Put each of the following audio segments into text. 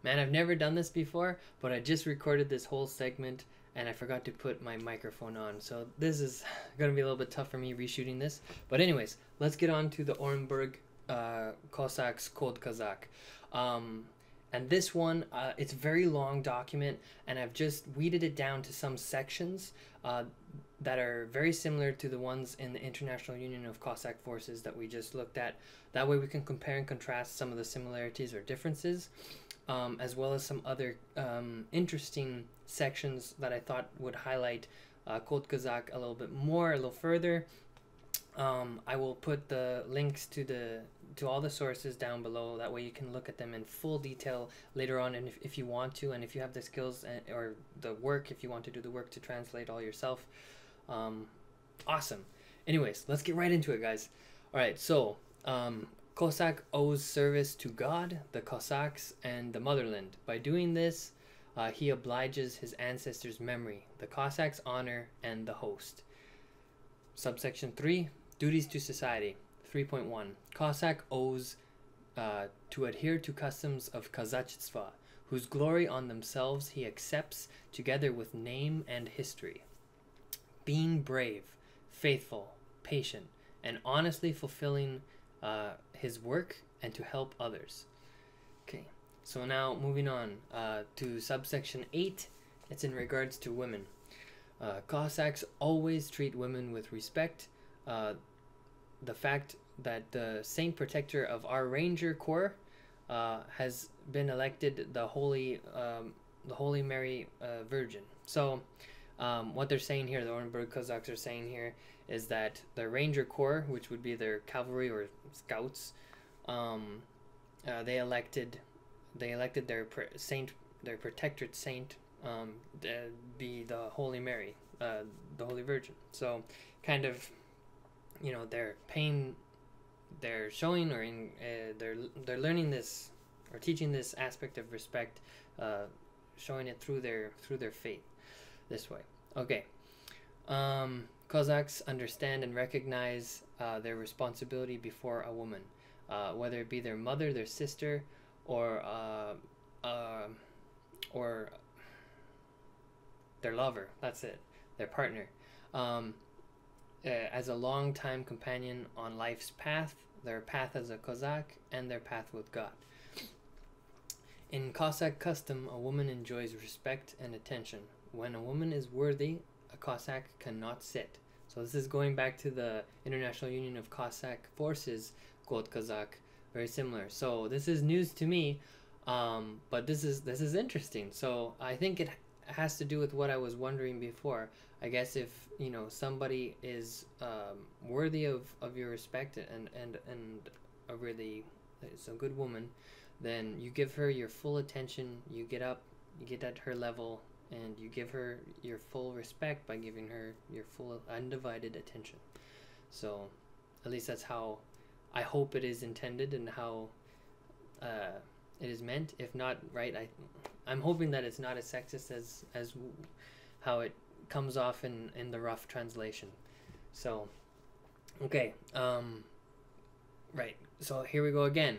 Man, I've never done this before, but I just recorded this whole segment and I forgot to put my microphone on. So this is going to be a little bit tough for me reshooting this. But anyways, let's get on to the Orenburg Cossacks Kod Kozak. And this one, it's a very long document, and I've just weeded it down to some sections that are very similar to the ones in the International Union of Cossack Forces that we just looked at. That way we can compare and contrast some of the similarities or differences, as well as some other interesting sections that I thought would highlight Kod Kozak a little bit more, a little further. I will put the links to all the sources down below. That way you can look at them in full detail later on, and if you want to, and if you have the skills or the work, if you want to do the work to translate all yourself. Awesome. Anyways, let's get right into it, guys. All right, so Cossack owes service to God, the Cossacks, and the motherland. By doing this, he obliges his ancestors' memory, the Cossacks' honor, and the host. Subsection 3, Duties to Society. 3.1. Cossack owes to adhere to customs of Kazachestva, whose glory on themselves he accepts together with name and history. Being brave, faithful, patient, and honestly fulfilling his work and to help others. Okay, so now moving on to subsection 8, it's in regards to women. Cossacks always treat women with respect. The fact that the Saint Protector of our Ranger Corps has been elected the Holy Mary Virgin. So what they're saying here, the Orenburg Cossacks are saying here, is that the Ranger Corps, which would be their cavalry or scouts, they elected their protectorate saint be the Holy Mary, the Holy Virgin. So kind of, you know, they're showing or they're learning this or teaching this aspect of respect, showing it through their faith this way. Okay. Cossacks understand and recognize their responsibility before a woman, whether it be their mother, their sister, or their lover. That's it, their partner. As a long-time companion on life's path, their path as a Cossack, and their path with God. In Cossack custom, a woman enjoys respect and attention. When a woman is worthy, a Cossack cannot sit. So this is going back to the International Union of Cossack Forces, Kod Kozak, very similar. So this is news to me, but this is interesting. So I think it has to do with what I was wondering before. I guess if, you know, somebody is worthy of your respect and a really is a good woman, then you give her your full attention. You get up, you get at her level, and you give her your full respect by giving her your full undivided attention. So at least that's how I hope it is intended and how it is meant. If not, right, I'm hoping that it's not as sexist as how it comes off in the rough translation. So okay, right, so here we go again.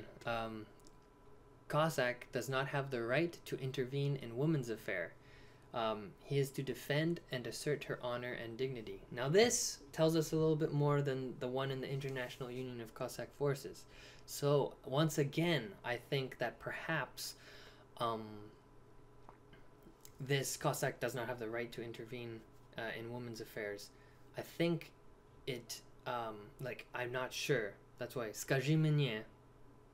Cossack does not have the right to intervene in women's affair. He is to defend and assert her honor and dignity. Now this tells us a little bit more than the one in the International Union of Cossack Forces. So once again, I think that perhaps this Cossack does not have the right to intervene in women's affairs. I think it, like, I'm not sure. That's why. Скажи мне,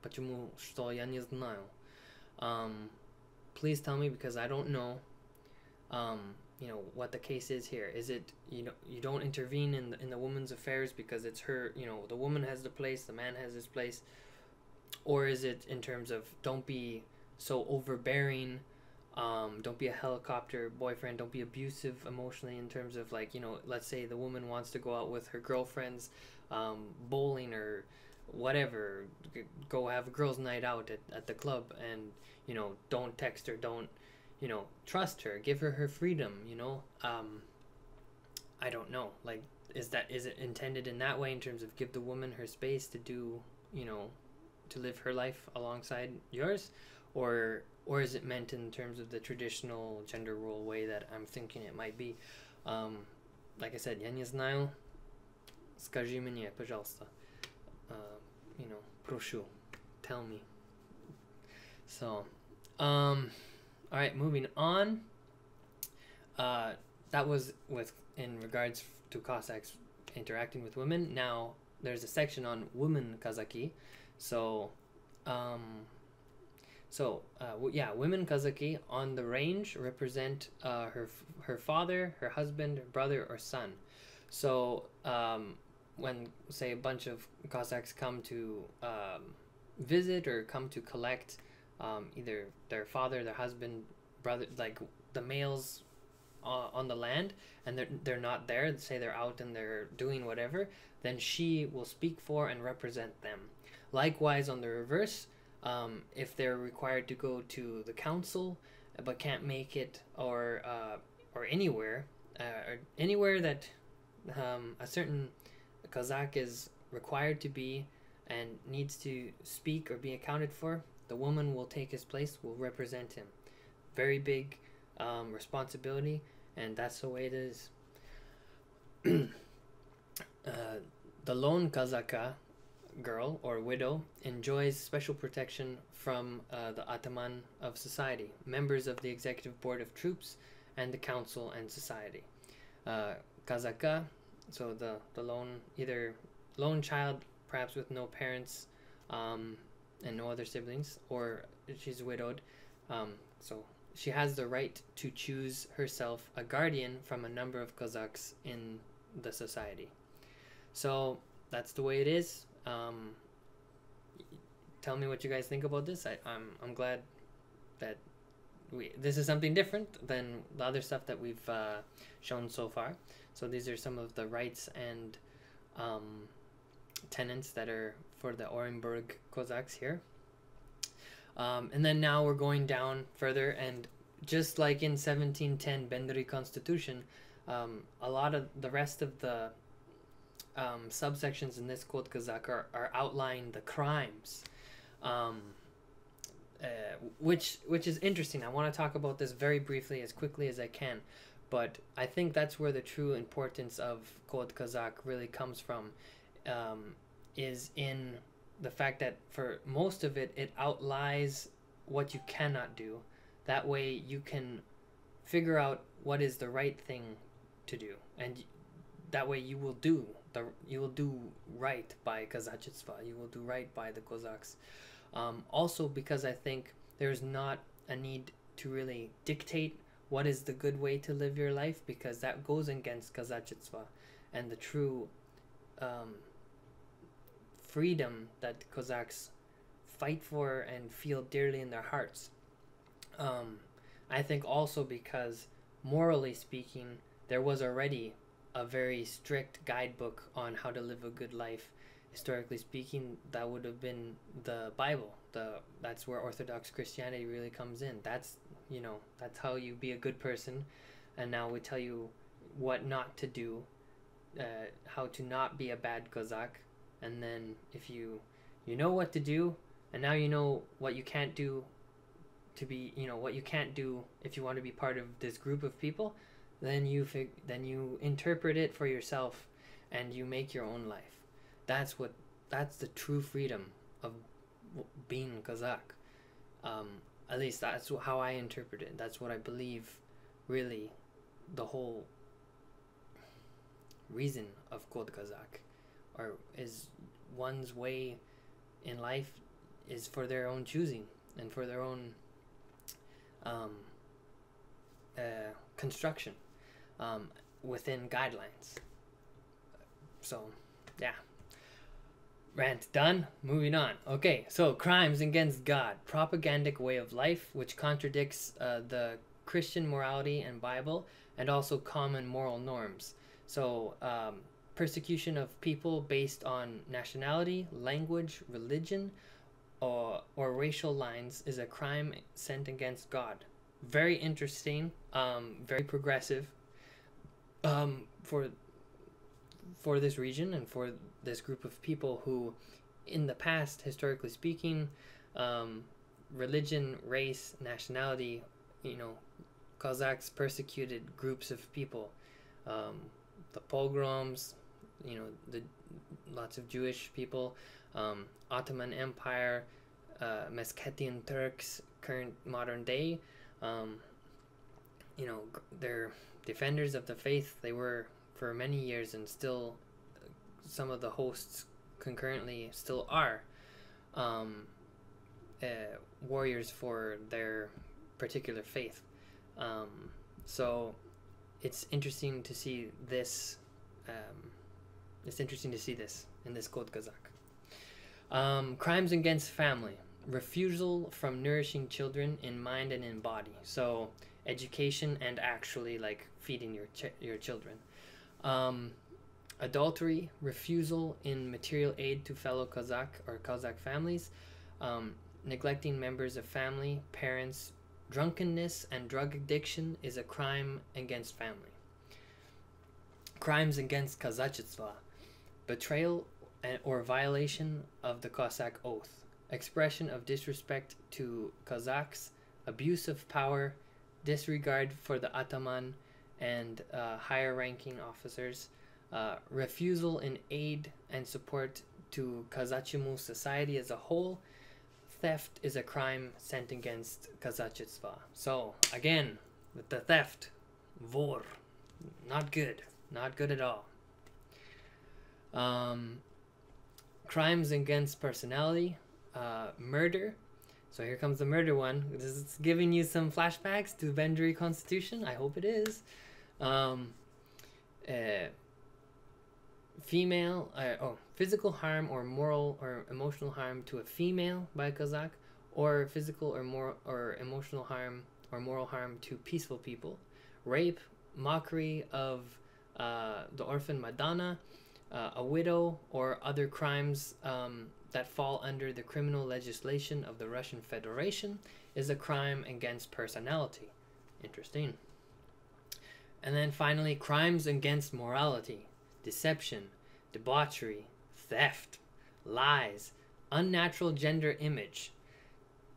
почему что я не знаю. Please tell me, because I don't know. You know what the case is here. Is it, you know, you don't intervene in the woman's affairs because it's her, you know, the woman has the place, the man has his place, or is it in terms of don't be so overbearing, don't be a helicopter boyfriend, don't be abusive emotionally in terms of, like, you know, let's say the woman wants to go out with her girlfriends, bowling or whatever, go have a girls' night out at the club, and, you know, don't text her, don't, you know, trust her, give her her freedom, you know. I don't know, like, is it intended in that way in terms of give the woman her space to do, you know, to live her life alongside yours? or is it meant in terms of the traditional gender role way that I'm thinking it might be? Like I said, я не знаю. Скажи мне, пожалуйста. Прошу. Tell me. So, all right, moving on. That was in regards to Cossacks interacting with women. Now there's a section on women Kazaki. So, women Kazaki on the range represent her father, her husband, her brother, or son. So, when, say, a bunch of Cossacks come to visit or come to collect either their father, their husband, brother, like the males on the land, and they're not there, say they're out and they're doing whatever, then she will speak for and represent them. Likewise, on the reverse, if they're required to go to the council but can't make it, or anywhere that a certain Kazakh is required to be and needs to speak or be accounted for, the woman will take his place, will represent him. Very big responsibility, and that's the way it is. The lone Kazaka girl or widow enjoys special protection from the ataman of society, members of the executive board of troops, and the council and society. Kazaka, so the lone, either lone child, perhaps with no parents and no other siblings, or she's widowed. So she has the right to choose herself a guardian from a number of Cossacks in the society. So that's the way it is. Tell me what you guys think about this. I'm glad that this is something different than the other stuff that we've shown so far. So these are some of the rights and tenets that are for the Orenburg Cossacks here. And then now we're going down further, and just like in 1710 Benderi Constitution, a lot of the rest of the subsections in this Kod Kozak are outlining the crimes, which is interesting. I want to talk about this very briefly, as quickly as I can, but I think that's where the true importance of Kod Kozak really comes from, is in the fact that for most of it, it outlines what you cannot do. That way you can figure out what is the right thing to do, and that way you will do right by Kazachestva. You will do right by the Cossacks. Also, because I think there's not a need to really dictate what is the good way to live your life, because that goes against Kazachestva and the true freedom that Cossacks fight for and feel dearly in their hearts. I think also because, morally speaking, there was already a very strict guidebook on how to live a good life. Historically speaking, that would have been the Bible. That's where Orthodox Christianity really comes in. That's how you be a good person. And now we tell you what not to do, how to not be a bad Cossack. And then if you know what to do, and now you know what you can't do to be, what you can't do if you want to be part of this group of people, then you interpret it for yourself and you make your own life. That's the true freedom of being Kazakh. At least that's how I interpret it. That's what I believe really the whole reason of Kod Kozak, or is one's way in life, is for their own choosing and for their own construction within guidelines. So yeah, rant done. Moving on. Okay, so crimes against God, propagandic way of life which contradicts the Christian morality and Bible, and also common moral norms. So persecution of people based on nationality, language, religion, or racial lines is a crime sent against God. Very interesting, very progressive for this region and for this group of people who, in the past, historically speaking, religion, race, nationality, you know, Cossacks persecuted groups of people. The pogroms, you know, the lots of Jewish people, Ottoman Empire, Meskhetian Turks, current modern day. You know, they're defenders of the faith. They were for many years, and still some of the hosts concurrently still are warriors for their particular faith. So it's interesting to see this. It's interesting to see this in this Kod Kozak. Crimes against family: refusal from nourishing children in mind and in body. So education and actually like feeding your children. Adultery, refusal in material aid to fellow Kazakh or Kazakh families, neglecting members of family, parents. Drunkenness and drug addiction is a crime against family. Crimes against Kazachestva: betrayal or violation of the Cossack oath, expression of disrespect to Kazakhs, abuse of power, disregard for the ataman and higher ranking officers, refusal in aid and support to Kazachimu society as a whole. Theft is a crime sent against Kazachestva. So again, with the theft, vor, not good at all. Crimes against personality, murder. So here comes the murder one. This is giving you some flashbacks to Bendry Constitution. I hope it is. Physical harm or moral or emotional harm to a female by a Kazakh, or physical or emotional harm or moral harm to peaceful people. Rape, mockery of the orphan Madonna, a widow, or other crimes that fall under the criminal legislation of the Russian Federation is a crime against personality. Interesting. And then finally, crimes against morality: deception, debauchery, theft, lies, unnatural gender image.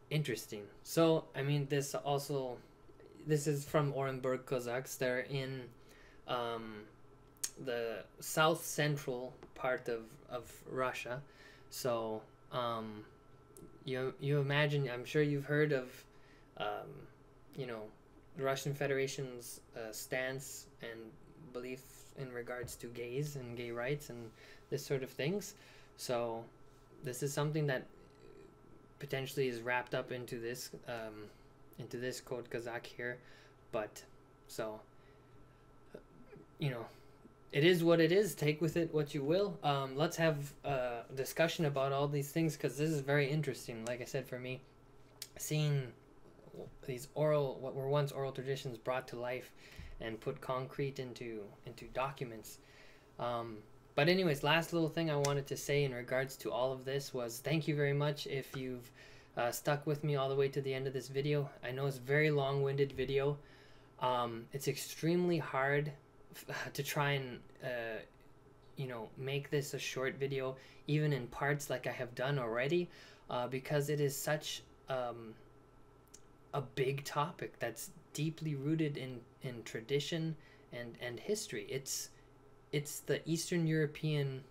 Interesting. So, I mean, this is from Orenburg Cossacks. They're in the south central part of Russia. So, you imagine, I'm sure you've heard of, you know, the Russian Federation's stance and belief in regards to gays and gay rights and this sort of things. So this is something that potentially is wrapped up into this Kod Kozak here. But so, you know, it is what it is. Take with it what you will. Let's have a discussion about all these things, because this is very interesting. Like I said, for me, seeing these what were once oral traditions brought to life and put concrete into documents. But anyways, last little thing I wanted to say in regards to all of this was thank you very much if you've stuck with me all the way to the end of this video. I know it's a very long-winded video. It's extremely hard to try and you know, make this a short video, even in parts like I have done already, because it is such a big topic that's deeply rooted in tradition and history. It's the Eastern European,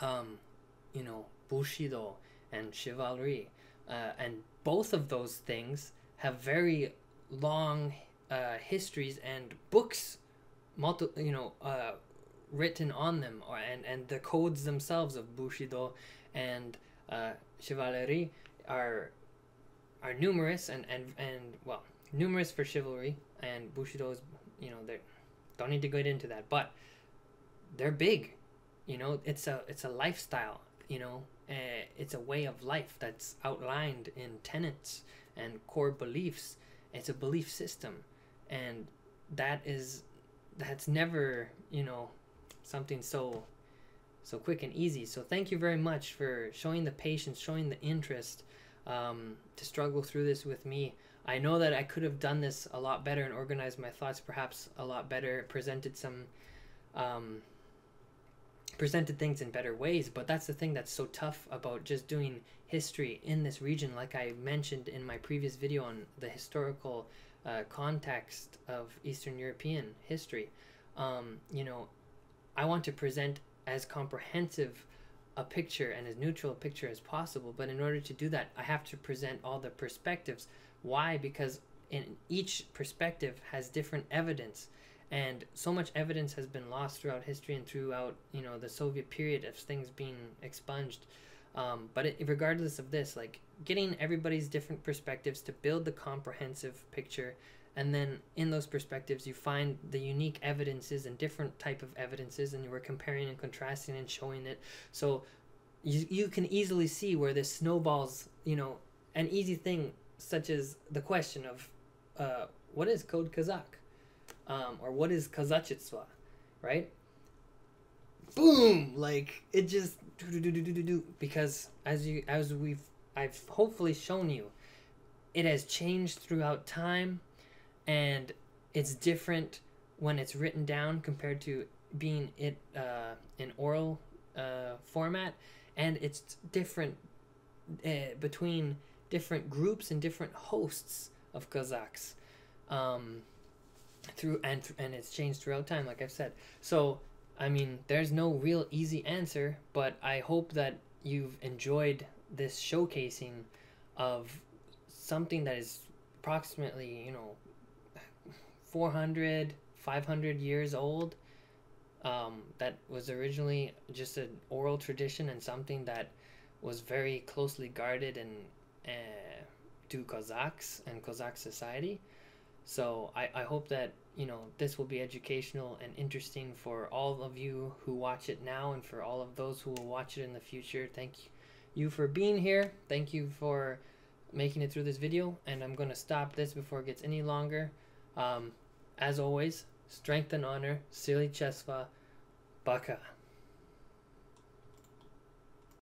you know, Bushido and chivalry, and both of those things have very long histories and books, written on them, and the codes themselves of Bushido and chivalry are numerous and well, numerous for chivalry, and Bushido's, you know, they don't need to get into that, but they're big. You know, it's a lifestyle, you know, it's a way of life that's outlined in tenets and core beliefs. It's a belief system, and that's never, you know, something so quick and easy. So thank you very much for showing the patience, showing the interest to struggle through this with me. I know that I could have done this a lot better and organized my thoughts perhaps a lot better, presented some presented things in better ways. But that's the thing that's so tough about just doing history in this region. Like I mentioned in my previous video on the historical context of Eastern European history, you know, I want to present as comprehensive a picture and as neutral a picture as possible. But in order to do that, I have to present all the perspectives. Why? Because in each perspective has different evidence, and so much evidence has been lost throughout history and throughout, you know, the Soviet period of things being expunged. But regardless of this, like getting everybody's different perspectives to build the comprehensive picture, and then in those perspectives you find the unique evidences and different type of evidences, and you were comparing and contrasting and showing it. So you can easily see where this snowballs, you know, an easy thing such as the question of what is Kod Kozak, or what is Kazachestva, right? Boom! Like it just because I've hopefully shown you, it has changed throughout time, and it's different when it's written down compared to being in oral format, and it's different between different groups and different hosts of Cossacks, and it's changed throughout time, like I've said. So I mean, there's no real easy answer, but I hope that you've enjoyed this showcasing of something that is approximately, you know, 400, 500 years old, that was originally just an oral tradition and something that was very closely guarded and to Cossacks and Cossack society. So I hope that, you know, this will be educational and interesting for all of you who watch it now, and for all of those who will watch it in the future. Thank you for being here. Thank you for making it through this video, and I'm going to stop this before it gets any longer. As always, strength and honor, Kazachestva, Baka.